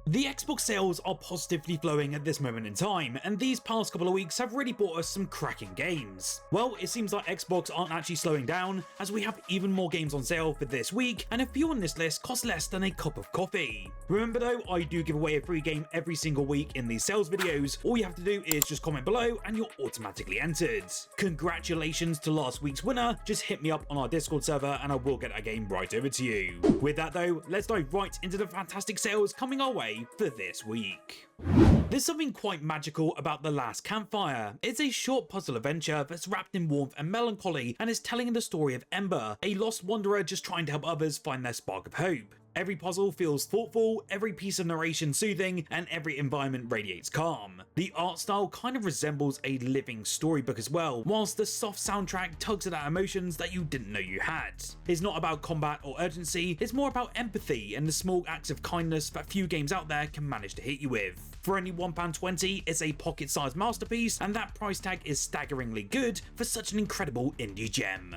The Xbox sales are positively flowing at this moment in time, and these past couple of weeks have really brought us some cracking games. Well, it seems like Xbox aren't actually slowing down, as we have even more games on sale for this week, and a few on this list cost less than a cup of coffee. Remember though, I do give away a free game every single week in these sales videos. All you have to do is just comment below and you're automatically entered. Congratulations to last week's winner, just hit me up on our Discord server and I will get that game right over to you. With that though, let's dive right into the fantastic sales coming our way for this week. There's something quite magical about The Last Campfire. It's a short puzzle adventure that's wrapped in warmth and melancholy and is telling the story of Embr, a lost wanderer just trying to help others find their spark of hope. Every puzzle feels thoughtful, every piece of narration soothing, and every environment radiates calm. The art style kind of resembles a living storybook as well, whilst the soft soundtrack tugs at emotions that you didn't know you had. It's not about combat or urgency, it's more about empathy and the small acts of kindness that few games out there can manage to hit you with. For only £1.20, it's a pocket-sized masterpiece, and that price tag is staggeringly good for such an incredible indie gem.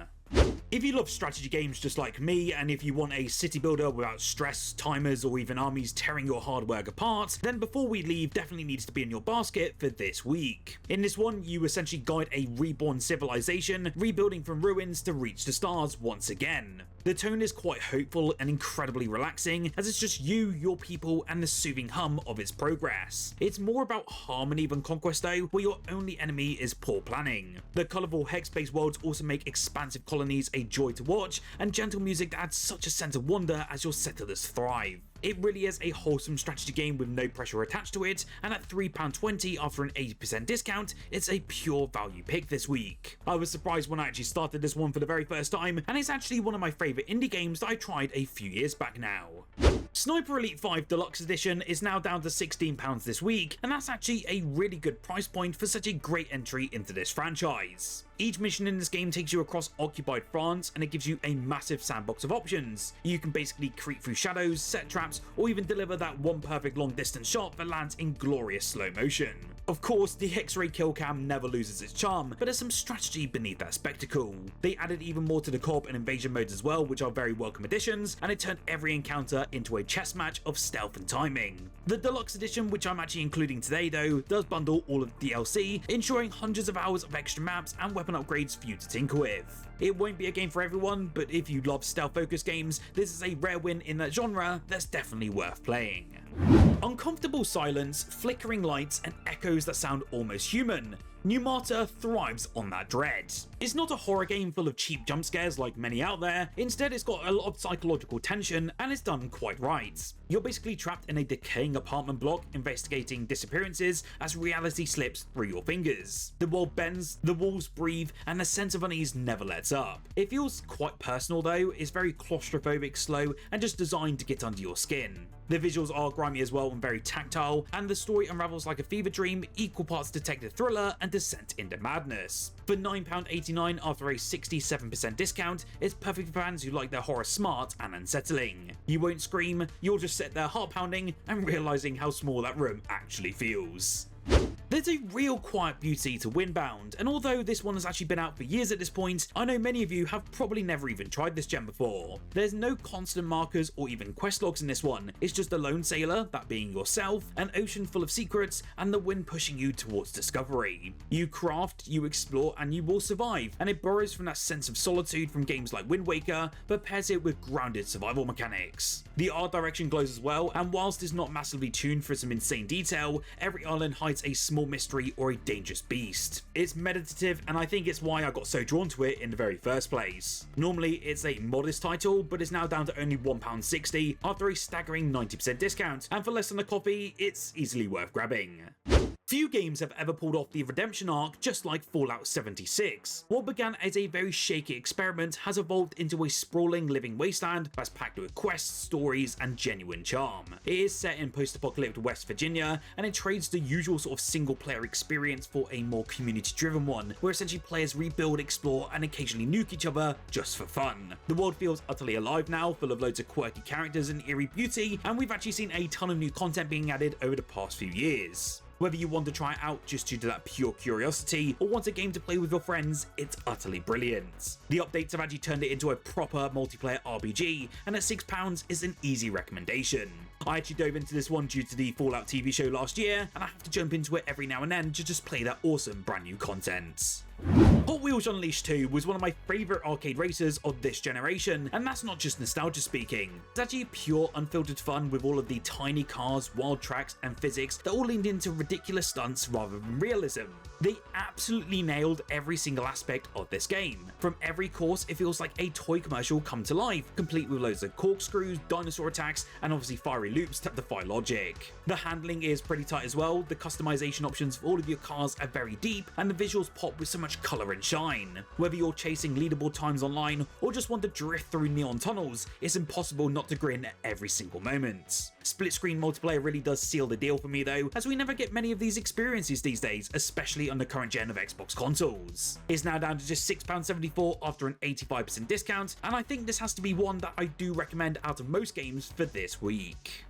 If you love strategy games just like me, and if you want a city builder without stress, timers, or even armies tearing your hard work apart, then Before We Leave definitely needs to be in your basket for this week. In this one, you essentially guide a reborn civilization, rebuilding from ruins to reach the stars once again. The tone is quite hopeful and incredibly relaxing, as it's just you, your people, and the soothing hum of its progress. It's more about harmony than conquest though, where your only enemy is poor planning. The colourful hex-based worlds also make expansive colonies a joy to watch, and gentle music that adds such a sense of wonder as your settlers thrive. It really is a wholesome strategy game with no pressure attached to it, and at £3.20 after an 80% discount, it's a pure value pick this week. I was surprised when I actually started this one for the very first time, and it's actually one of my favourite indie games that I tried a few years back now. Sniper Elite 5 Deluxe Edition is now down to £16 this week, and that's actually a really good price point for such a great entry into this franchise. Each mission in this game takes you across occupied France, and it gives you a massive sandbox of options. You can basically creep through shadows, set traps, or even deliver that one perfect long distance shot that lands in glorious slow motion. Of course, the X-ray kill cam never loses its charm, but there's some strategy beneath that spectacle. They added even more to the co-op and invasion modes as well, which are very welcome additions, and it turned every encounter into a chess match of stealth and timing. The Deluxe Edition, which I'm actually including today though, does bundle all of the DLC, ensuring hundreds of hours of extra maps and weapon upgrades for you to tinker with. It won't be a game for everyone, but if you love stealth-focused games, this is a rare win in that genre that's definitely worth playing. Uncomfortable silence, flickering lights, and echoes that sound almost human. Pneumata thrives on that dread. It's not a horror game full of cheap jump scares like many out there, instead it's got a lot of psychological tension and it's done quite right. You're basically trapped in a decaying apartment block investigating disappearances as reality slips through your fingers. The world bends, the walls breathe, and the sense of unease never lets up. It feels quite personal though, it's very claustrophobic, slow, and just designed to get under your skin. The visuals are grimy as well and very tactile, and the story unravels like a fever dream, equal parts detective thriller and descent into madness. For £9.89 after a 67% discount, it's perfect for fans who like their horror smart and unsettling. You won't scream, you'll just sit there heart pounding and realising how small that room actually feels. There's a real quiet beauty to Windbound, and although this one has actually been out for years at this point, I know many of you have probably never even tried this gem before. There's no constant markers or even quest logs in this one, it's just a lone sailor, that being yourself, an ocean full of secrets, and the wind pushing you towards discovery. You craft, you explore, and you will survive, and it borrows from that sense of solitude from games like Wind Waker, but pairs it with grounded survival mechanics. The art direction glows as well, and whilst it's not massively tuned for some insane detail, every island hides a small mystery or a dangerous beast. It's meditative, and I think it's why I got so drawn to it in the very first place. Normally it's a modest title, but it's now down to only £1.60 after a staggering 90% discount, and for less than a coffee, it's easily worth grabbing. Few games have ever pulled off the redemption arc just like Fallout 76. What began as a very shaky experiment has evolved into a sprawling living wasteland that's packed with quests, stories, and genuine charm. It is set in post-apocalyptic West Virginia, and it trades the usual sort of single-player experience for a more community-driven one, where essentially players rebuild, explore, and occasionally nuke each other just for fun. The world feels utterly alive now, full of loads of quirky characters and eerie beauty, and we've actually seen a ton of new content being added over the past few years. Whether you want to try it out just due to that pure curiosity, or want a game to play with your friends, it's utterly brilliant. The updates have actually turned it into a proper multiplayer RPG, and at £6 is an easy recommendation. I actually dove into this one due to the Fallout TV show last year, and I have to jump into it every now and then to just play that awesome brand new content. Hotwheels Unleashed 2 was one of my favourite arcade races of this generation, and that's not just nostalgia speaking. It's actually pure unfiltered fun with all of the tiny cars, wild tracks and physics that all leaned into ridiculous stunts rather than realism. They absolutely nailed every single aspect of this game. From every course, it feels like a toy commercial come to life, complete with loads of corkscrews, dinosaur attacks, and obviously fiery loops that defy logic. The handling is pretty tight as well, the customization options for all of your cars are very deep, and the visuals pop with so much colour and shine. Whether you're chasing leaderboard times online or just want to drift through neon tunnels, it's impossible not to grin at every single moment. Split screen multiplayer really does seal the deal for me though, as we never get many of these experiences these days, especially on the current gen of Xbox consoles. It's now down to just £6.74 after an 85% discount, and I think this has to be one that I do recommend out of most games for this week.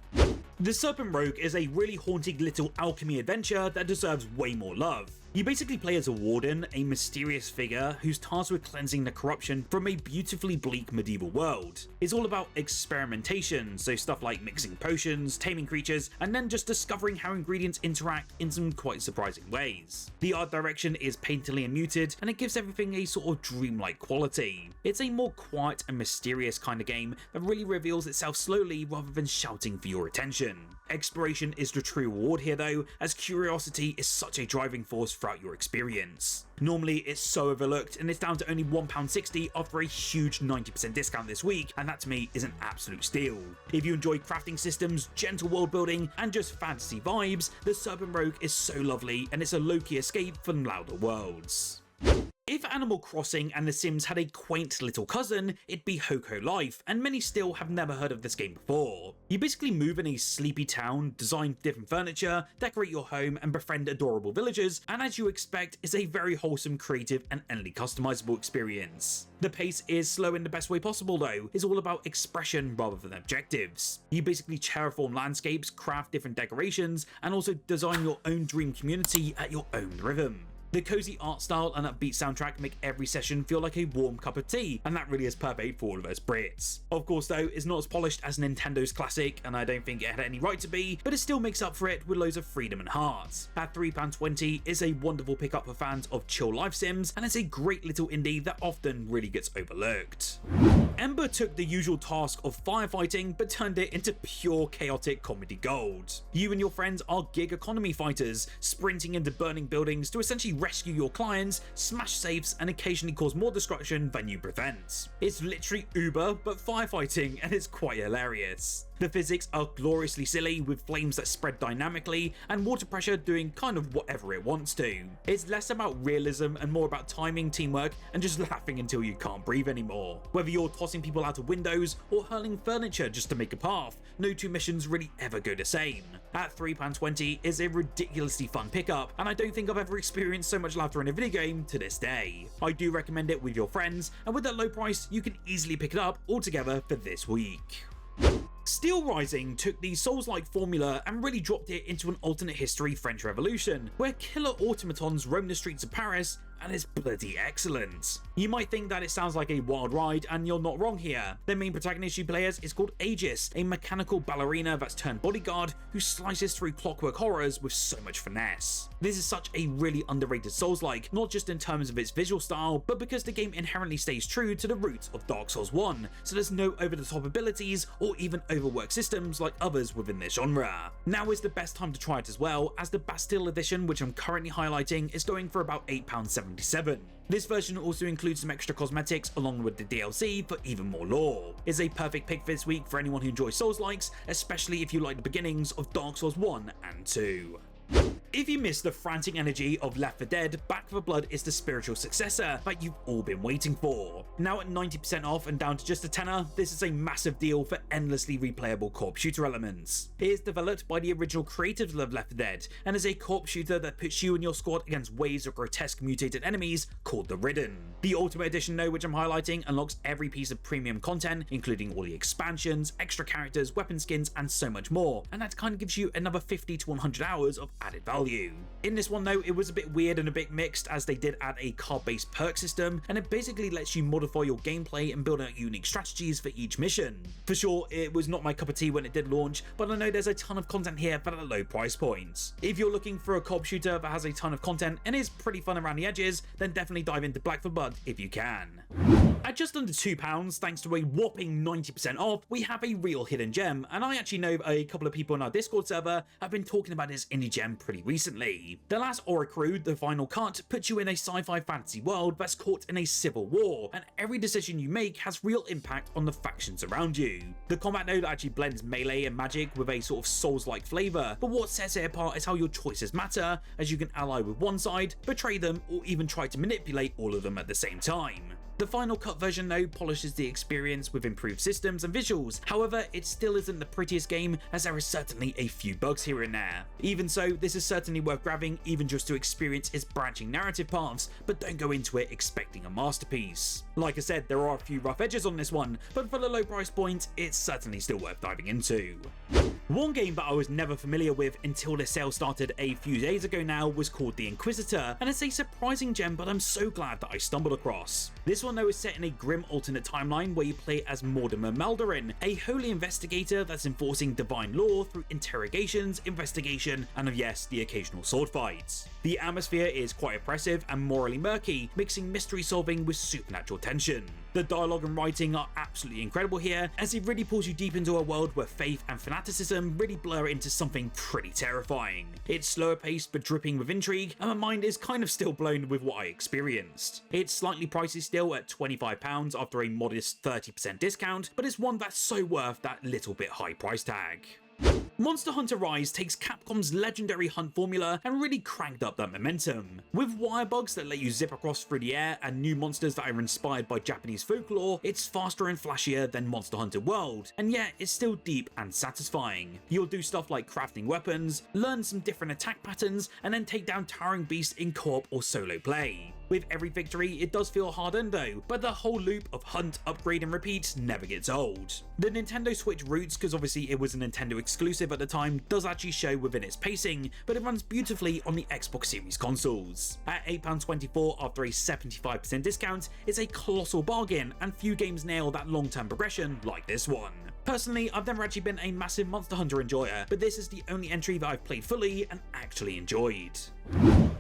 The Serpent Rogue is a really haunting little alchemy adventure that deserves way more love. You basically play as a warden, a mysterious figure who's tasked with cleansing the corruption from a beautifully bleak medieval world. It's all about experimentation, so stuff like mixing potions, taming creatures, and then just discovering how ingredients interact in some quite surprising ways. The art direction is painterly and muted, and it gives everything a sort of dreamlike quality. It's a more quiet and mysterious kind of game that really reveals itself slowly rather than shouting for your attention. Exploration is the true reward here though, as curiosity is such a driving force throughout your experience. Normally it's so overlooked, and it's down to only £1.60 after a huge 90% discount this week, and that to me is an absolute steal. If you enjoy crafting systems, gentle world building, and just fantasy vibes, the Serpent Rogue is so lovely, and it's a low-key escape from louder worlds. If Animal Crossing and The Sims had a quaint little cousin, it'd be Hokko Life, and many still have never heard of this game before. You basically move in a sleepy town, design different furniture, decorate your home, and befriend adorable villagers, and as you expect, is a very wholesome, creative, and endlessly customizable experience. The pace is slow in the best way possible though, it's all about expression rather than objectives. You basically terraform landscapes, craft different decorations, and also design your own dream community at your own rhythm. The cozy art style and upbeat soundtrack make every session feel like a warm cup of tea, and that really is perfect for all of us Brits. Of course though, it's not as polished as Nintendo's classic, and I don't think it had any right to be, but it still makes up for it with loads of freedom and heart. At £3.20, it's a wonderful pickup for fans of chill life sims, and it's a great little indie that often really gets overlooked. Embr took the usual task of firefighting, but turned it into pure chaotic comedy gold. You and your friends are gig economy fighters, sprinting into burning buildings to essentially rescue your clients, smash safes, and occasionally cause more destruction than you prevent. It's literally Uber, but firefighting, and it's quite hilarious. The physics are gloriously silly, with flames that spread dynamically, and water pressure doing kind of whatever it wants to. It's less about realism and more about timing, teamwork, and just laughing until you can't breathe anymore. Whether you're tossing people out of windows or hurling furniture just to make a path, no two missions really ever go the same. At £3.20 is a ridiculously fun pickup, and I don't think I've ever experienced so much laughter in a video game to this day. I do recommend it with your friends, and with that low price, you can easily pick it up all together for this week. Steelrising took the Souls-like formula and really dropped it into an alternate history French Revolution, where killer automatons roam the streets of Paris, and it's bloody excellent. You might think that it sounds like a wild ride, and you're not wrong here. The main protagonist you play as is called Aegis, a mechanical ballerina that's turned bodyguard who slices through clockwork horrors with so much finesse. This is such a really underrated Souls-like, not just in terms of its visual style, but because the game inherently stays true to the roots of Dark Souls 1, so there's no over-the-top abilities or even overworked systems like others within this genre. Now is the best time to try it as well, as the Bastille edition, which I'm currently highlighting, is going for about £8.77. This version also includes some extra cosmetics along with the DLC for even more lore. It's a perfect pick this week for anyone who enjoys Souls-likes, especially if you like the beginnings of Dark Souls 1 and 2. If you miss the frantic energy of Left 4 Dead, Back 4 Blood is the spiritual successor that you've all been waiting for. Now at 90% off and down to just a tenner, this is a massive deal for endlessly replayable co-op shooter elements. It is developed by the original creators of Left 4 Dead, and is a co-op shooter that puts you and your squad against waves of grotesque mutated enemies called the Ridden. The Ultimate Edition though, which I'm highlighting, unlocks every piece of premium content, including all the expansions, extra characters, weapon skins, and so much more, and that kind of gives you another 50 to 100 hours of added value. value. In this one though, it was a bit weird and a bit mixed, as they did add a card-based perk system, and it basically lets you modify your gameplay and build out unique strategies for each mission. For sure, it was not my cup of tea when it did launch, but I know there's a ton of content here for a low price point. If you're looking for a co-op shooter that has a ton of content and is pretty fun around the edges, then definitely dive into Black for Blood if you can. At just under £2, thanks to a whopping 90% off, we have a real hidden gem, and I actually know a couple of people on our Discord server have been talking about this indie gem pretty recently. The Last Oricru, the final cut, puts you in a sci-fi fantasy world that's caught in a civil war, and every decision you make has real impact on the factions around you. The combat node actually blends melee and magic with a sort of Souls-like flavour, but what sets it apart is how your choices matter, as you can ally with one side, betray them, or even try to manipulate all of them at the same time. The final cut version though polishes the experience with improved systems and visuals, however it still isn't the prettiest game, as there is certainly a few bugs here and there. Even so, this is certainly worth grabbing even just to experience its branching narrative paths, but don't go into it expecting a masterpiece. Like I said, there are a few rough edges on this one, but for the low price point, it's certainly still worth diving into. One game that I was never familiar with until this sale started a few days ago now was called the Inquisitor, and it's a surprising gem but I'm so glad that I stumbled across. This one though is set in a grim alternate timeline where you play as Mortimer Maldorin, a holy investigator that's enforcing divine law through interrogations, investigation, and yes, the occasional sword fights. The atmosphere is quite oppressive and morally murky, mixing mystery solving with supernatural tension. The dialogue and writing are absolutely incredible here, as it really pulls you deep into a world where faith and fanaticism really blur into something pretty terrifying. It's slower paced but dripping with intrigue, and my mind is kind of still blown with what I experienced. It's slightly pricey still at £25 after a modest 30% discount, but it's one that's so worth that little bit high price tag. Monster Hunter Rise takes Capcom's legendary hunt formula and really cranked up that momentum. With wire bugs that let you zip across through the air and new monsters that are inspired by Japanese folklore, it's faster and flashier than Monster Hunter World, and yet it's still deep and satisfying. You'll do stuff like crafting weapons, learn some different attack patterns, and then take down towering beasts in co-op or solo play. With every victory, it does feel hard-earned though, but the whole loop of hunt, upgrade, and repeat never gets old. The Nintendo Switch roots, because obviously it was a Nintendo exclusive at the time, does actually show within its pacing, but it runs beautifully on the Xbox Series consoles. At £8.24 after a 75% discount, it's a colossal bargain, and few games nail that long-term progression like this one. Personally, I've never actually been a massive Monster Hunter enjoyer, but this is the only entry that I've played fully and actually enjoyed.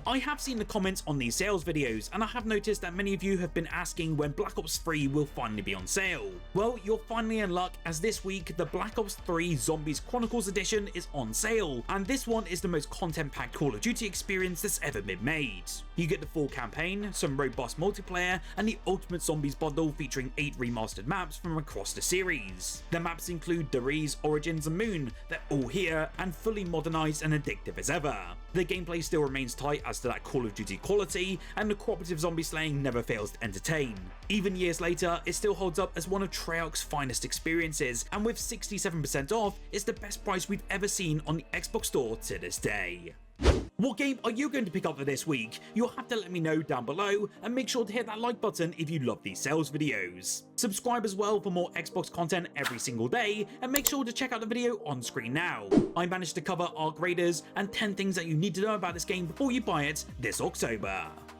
I have seen the comments on these sales videos, and I have noticed that many of you have been asking when Black Ops 3 will finally be on sale. Well, you're finally in luck, as this week the Black Ops 3 Zombies Chronicles Edition is on sale, and this one is the most content-packed Call of Duty experience that's ever been made. You get the full campaign, some robust multiplayer, and the Ultimate Zombies bundle featuring 8 remastered maps from across the series. The maps include Deriz, Origins, and Moon. They're all here and fully modernized and addictive as ever. The gameplay still remains tight as to that Call of Duty quality, and the cooperative zombie slaying never fails to entertain. Even years later, it still holds up as one of Treyarch's finest experiences, and with 67% off, it's the best price we've ever seen on the Xbox Store to this day. What game are you going to pick up for this week? You'll have to let me know down below, and make sure to hit that like button if you love these sales videos. Subscribe as well for more Xbox content every single day, and make sure to check out the video on screen now. I managed to cover Arc Raiders and 10 things that you need to know about this game before you buy it this October.